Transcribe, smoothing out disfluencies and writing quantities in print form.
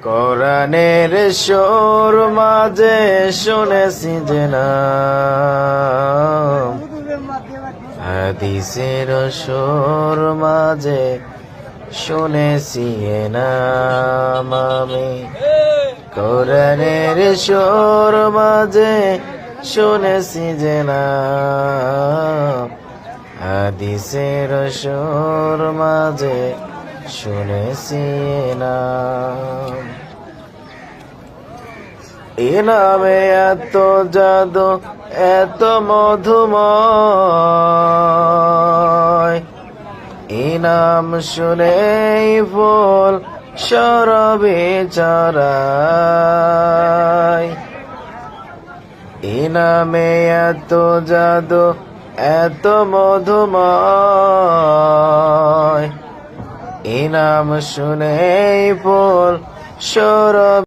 কোরআনের সুর মাঝে শুনেছি যে নাম, হাদিসের সুর মাঝে শুনেছি এ নাম আমি। কোরআনের সুর মাঝে শুনেছি যে নাম, হাদিসের সুর মাঝে শুনেছি এ নাম। এ নামে এত জাদু এত মধুময়, এ নাম শুনেই ফুল সরবে চরায়। এ নামে এত জাদু এত মধুময়, এ নাম শুনেই ফুল সরবে